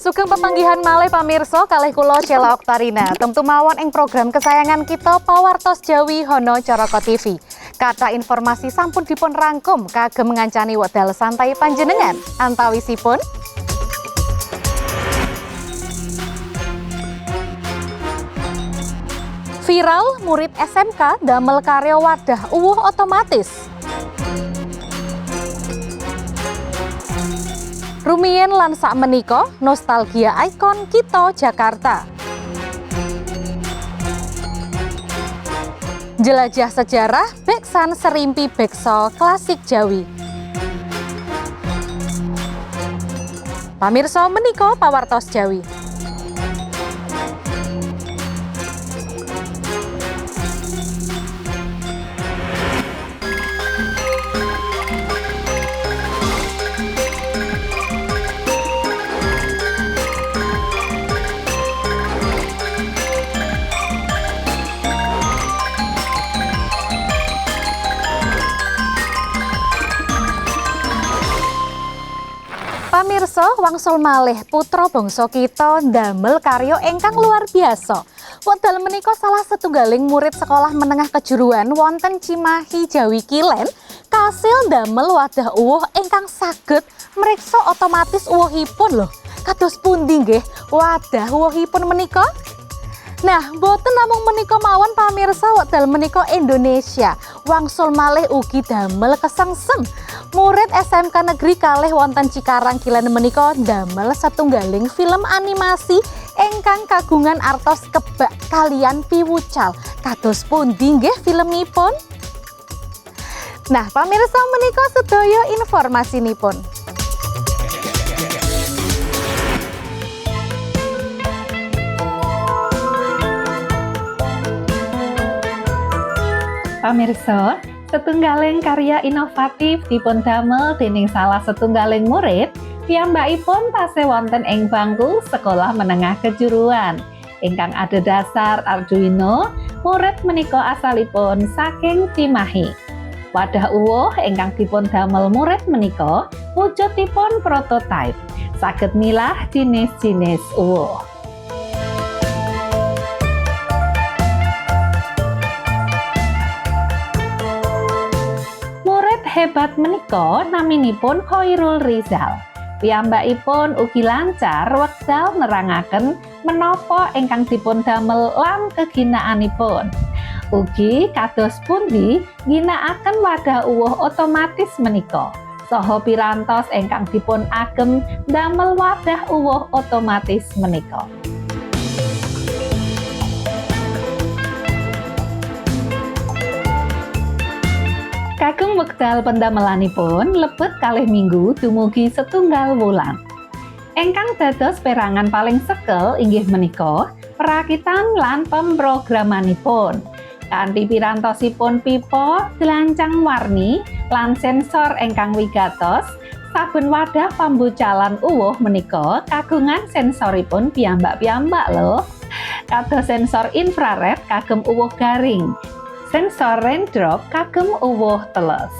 Sugeng pepanggihan malih pamirsa kalih kula Sheila Oktarina. Temtu mawon ing program kesayangan kita Pawartos Jawi Hono Caraka TV. Kata informasi sampun dipun rangkum kagem ngancani wekdal santai panjenengan. Antawisipun viral murid SMK damel karya wadah uwuh otomatis. Rumiyin lan sakmenika nostalgia ikon kita Jakarta. Jelajah sejarah beksan serimpi beksa klasik Jawi. Pamirsa menika Pawartos Jawi. Pamirsa wangsul malih putra bangsa kita ndamel karya ingkang luar biasa. Wekdal menika salah setunggaling murid sekolah menengah kejuruan wonten Cimahi Jawi Kilen kasil ndamel wadah uwuh ingkang saged mriksa otomatis uwuhipun lho. Kados pundi nggih wadah uwuhipun menika? Nah, boten namung menika mawon pamirsa wekdal menika Indonesia wangsul malih ugi damel kesengsem. Murid SMK Negeri kalih wonten Cikarang Kilen menika damel setunggaling film animasi ingkang kagungan artos kebak kalian piwucal. Kados pundi nggih filmipun? Nah, pamirsa menika sedaya informasinipun. Pamirsa, setunggaling karya inovatif dipun damel dening salah setunggaling murid piyambakipun tasih wonten ing bangku sekolah menengah kejuruan. Ingkang adhedhasar Arduino, murid menika asalipun saking Cimahi. Wadah uwuh ingkang dipun damel murid menika wujudipun prototipe. Saged milah jinis-jinis uwuh. Hebat menika naminipun Khairul Rizal. Piyambakipun ugi lancar wekdal nerangaken menapa ingkang dipun damel lan keginaanipun. Ugi kados pundi ginakaken wadah uwuh otomatis menika. Saha pirantos ingkang dipun agem damel wadah uwuh otomatis menika. Kagem wekdal pendamelanipun lebet kalih minggu dumugi setunggal wulan. Ingkang dados perangan paling sekel inggih menika perakitan lan pemrogramanipun. Kanthi pirantosipun pipa, glancang warni, lan sensor ingkang wigatos, saben wadah pambucalan uwuh menika kagungan sensoripun piyambak-piyambak lho. Kados sensor infrared kagem uwuh garing. Sensor raindrop kagem uwuh teles.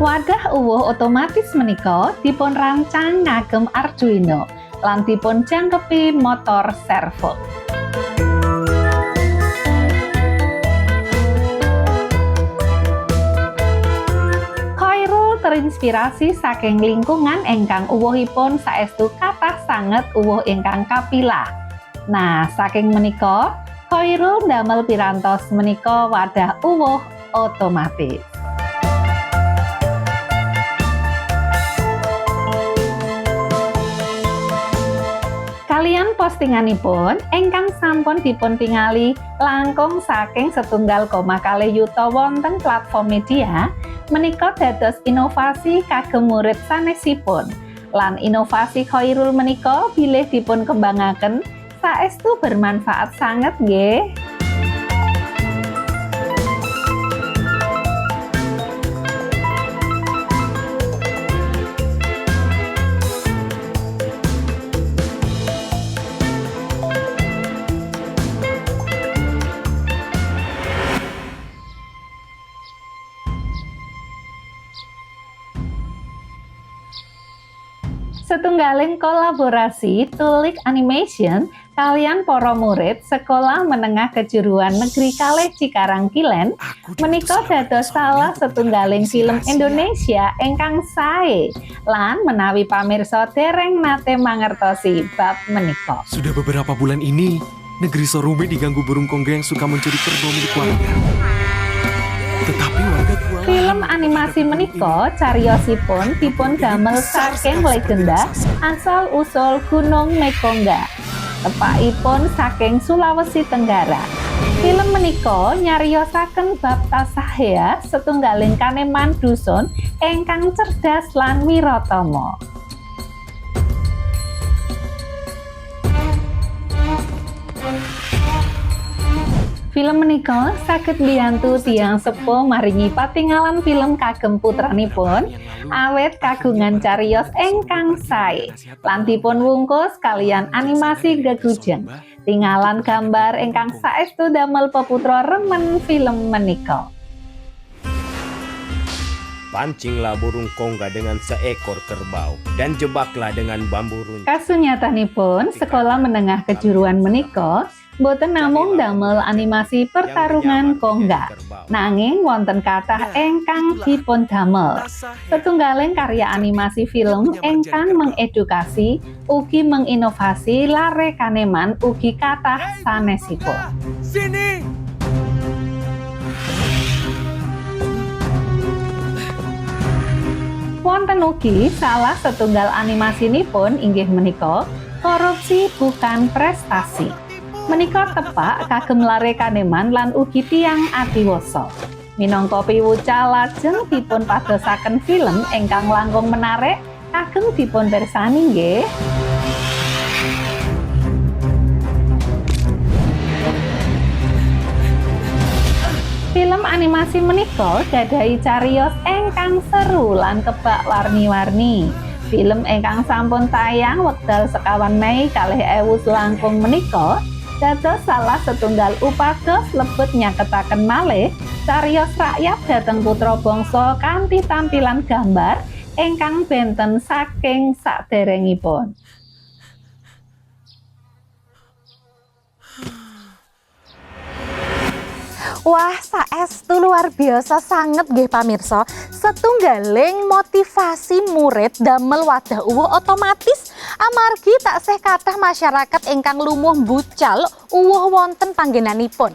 Wadah uwuh otomatis menika dipun rancang ngagem Arduino lan dipun jangkepi motor servo. Terinspirasi saking lingkungan ingkang uwuhipun saestu kathah sanget uwuh ingkang kapilah. Nah, saking menika Khairul ndamel pirantos menika wadah uwuh otomatis. Kalian postinganipun ingkang sampun dipun tingali langkung saking 1,2 yuta wonten platform media menika dados inovasi kagem murid sanesipun. Lan inovasi Khairul menika bilih dipun kembangaken saestu bermanfaat sanget nggih. Setunggaling kolaborasi Tulik Animation kalian para murid Sekolah Menengah Kejuruan Negeri Kalih Cikarang Kilen menika dados salah setunggaling film Indonesia ingkang sae lan menawi pamirsa dereng nate mangertosi bab menika. Sudah beberapa bulan ini, negeri Sorumi diganggu burung kongga yang suka mencuri kerbau milik warga. Tetapi warga kewalahan. Film animasi menika cariyosipun dipun damel saking legenda asal-usul Gunung Mekongga. Tepakipun saking Sulawesi Tenggara. Film menika nyariyosaken bab Tasahya setunggaling kaneman dusun ingkang cerdas lan wiratama. Film menika saged mbiyantu tiyang sepuh maringi patingalan film kagem putranipun awet kagungan cariyos ingkang sae lan dipun wungkus kalian animasi gegujeng tingalan gambar ingkang saestu damel peputra remen film menika. Pancinglah burung kongga dengan seekor kerbau dan jebaklah dengan bambu runcing. Kasunyatanipun Sekolah Menengah Kejuruan menika boten namung damel animasi pertarungan kongga, nanging wonten kathah ingkang dipun damel. Setunggaling karya animasi film ingkang mengedukasi ugi menginovasi lare kaneman ugi kathah sanesipun. Sini! Wonten ugi salah setunggal animasinipun inggih menika Korupsi Bukan Prestasi. Menika tepak kagem lare kaneman lan ugi tiyang adiwasa. Minangka piwucal lajeng dipun padosaken film ingkang langkung menarik kagem dipun pirsani nggih. Film animasi menika gadahi cariyos ingkang seru lan kebak warni-warni. Film ingkang sampun tayang wekdal sekawan Mei 2000 menika dados salah setunggal upados lebet nyaketaken malih cariyos rakyat dhateng putra bangsa kanthi tampilan gambar ingkang benten saking saderengipun. Wah, saestu luar biasa sanget nggih pamirsa. Setunggaling motivasi murid damel wadah uwuh otomatis amargi taksih kathah masyarakat ingkang lumuh mbucal uwuh wonten panggenanipun.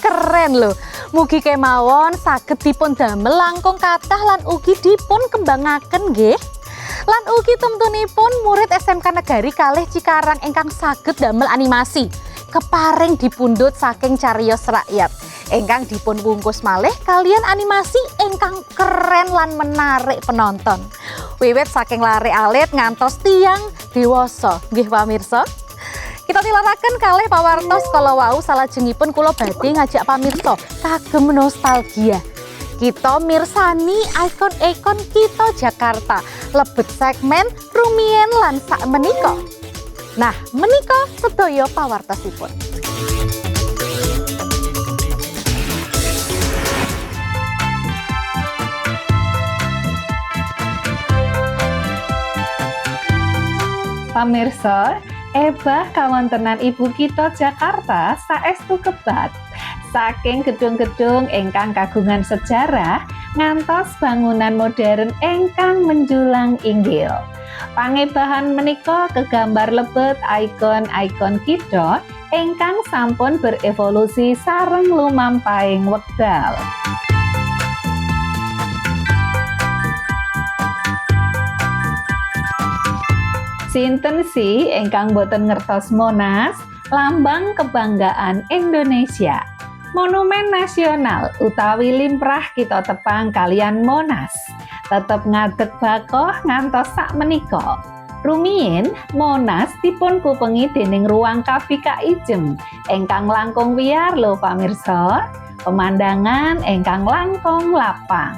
Keren lho. Mugi kemawon saged dipun damel langkung kathah lan ugi dipun kembangaken nggih. Lan ugi temtunipun murid SMK Negari Kalih Cikarang ingkang saged damel animasi keparing dipundhut saking cariyos rakyat ingkang dipun bungkus malih kalian animasi ingkang keren lan menarik penonton. Wiwit saking lare alit ngantos tiyang dewasa nggih pamirsa. Kita tilaraken kalih pawartos kala wau salajengipun kula badhe ngajak pamirsa kagem nostalgia. Kita mirsani ikon-ikon kita Jakarta lebet segmen rumiyin lan sakmenika. Nah, menika sedaya pawartosipun. Pamirsa, ebah kawontenan ibu kita Jakarta saestu kebat. Saking gedung-gedung ingkang kagungan sejarah ngantos bangunan modern ingkang menjulang inggil. Pangebahan menika kegambar lebet ikon-ikon kita ingkang sampun berevolusi sareng lumampahing wekdal. Sinten sih ingkang boten ngertos Monas, lambang kebanggaan Indonesia. Monumen nasional utawi limrah kita tepang kalian Monas. Tetep ngadeg bakoh ngantos sakmenika. Rumiyin Monas dipun kupengi dening ruang Kabika Ijem ingkang langkung wiyar lho pamirsa. Pemandangan ingkang langkung lapang.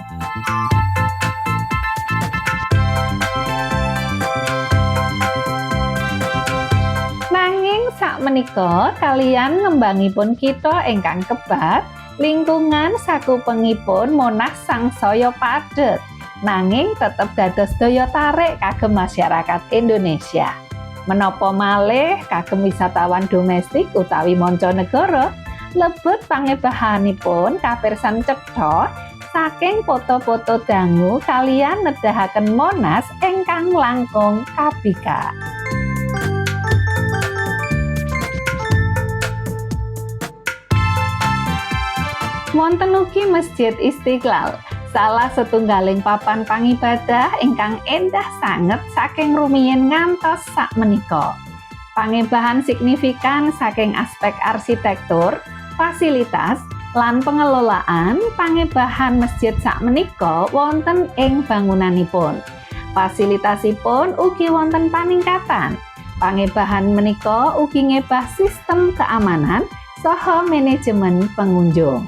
Sakmenika kalian ngembangipun kita ingkang kebat, lingkungan sakupengipun Monas sangsaya padhet. nanging tetep dados daya tarik kagem masyarakat Indonesia. Menapa malih kagem wisatawan domestik utawi mancanegara, lebet pangebahanipun kapirsan cetha saking foto-foto dangu kaliyan nedahaken Monas ingkang langkung kabika. Wonten ugi Masjid Istiqlal, salah setunggaling papan pangibadah ingkang endah sanget saking rumiyin ngantos sakmenika. Pangebahan signifikan saking aspek arsitektur, fasilitas, lan pengelolaan pangebahan masjid sakmenika wonten ing bangunanipun. Fasilitasipun ugi wonten paningkatan. Pangebahan menika ugi ngebah sistem keamanan saha manajemen pengunjung.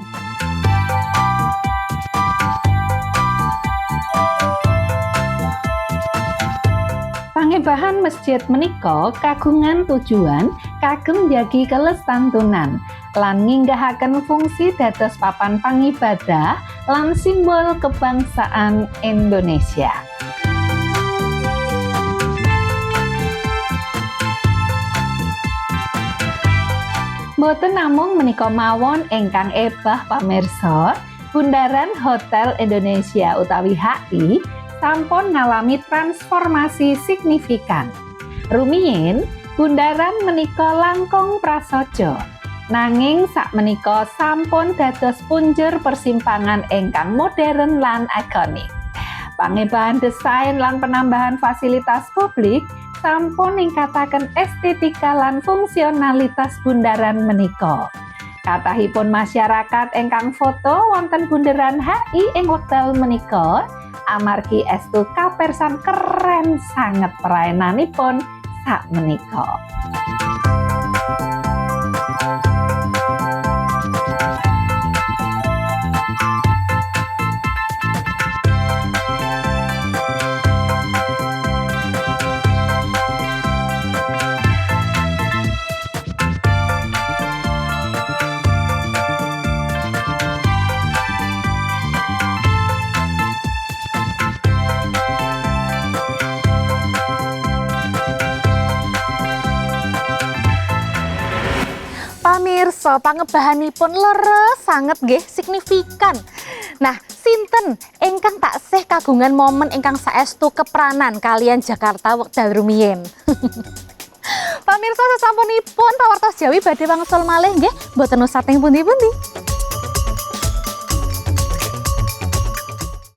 Pangebahan masjid menika kagungan tujuan kagem njagi kelestarian lan nginggahaken fungsi dados papan pangibadah lan simbol kebangsaan Indonesia. Mboten namung menika mawon ingkang ebah pamirsa, Bundaran Hotel Indonesia utawi HI sampun ngalami transformasi signifikan. Rumiyin, bundaran menika langkung prasaja. Nanging sakmenika sampun dados punjer persimpangan ingkang modern lan ikonik. Pangebahan desain lan penambahan fasilitas publik sampun ningkataken estetika lan fungsionalitas bundaran menika. Kathahipun masyarakat ingkang foto wonten Bundaran HI ing wekdal menika amargi estu kapersan keren sanget peraenanipun sakmenika. Pamirsa, pangebahanipun leres sanget nggih, signifikan. Nah, sinten ingkang taksih kagungan momen ingkang saestu kepranan kalian Jakarta wekdal rumiyin? Pamirsa, sasampunipun pawartos Jawi badhe wangsul malih nggih, mboten usah teng pundi-pundi.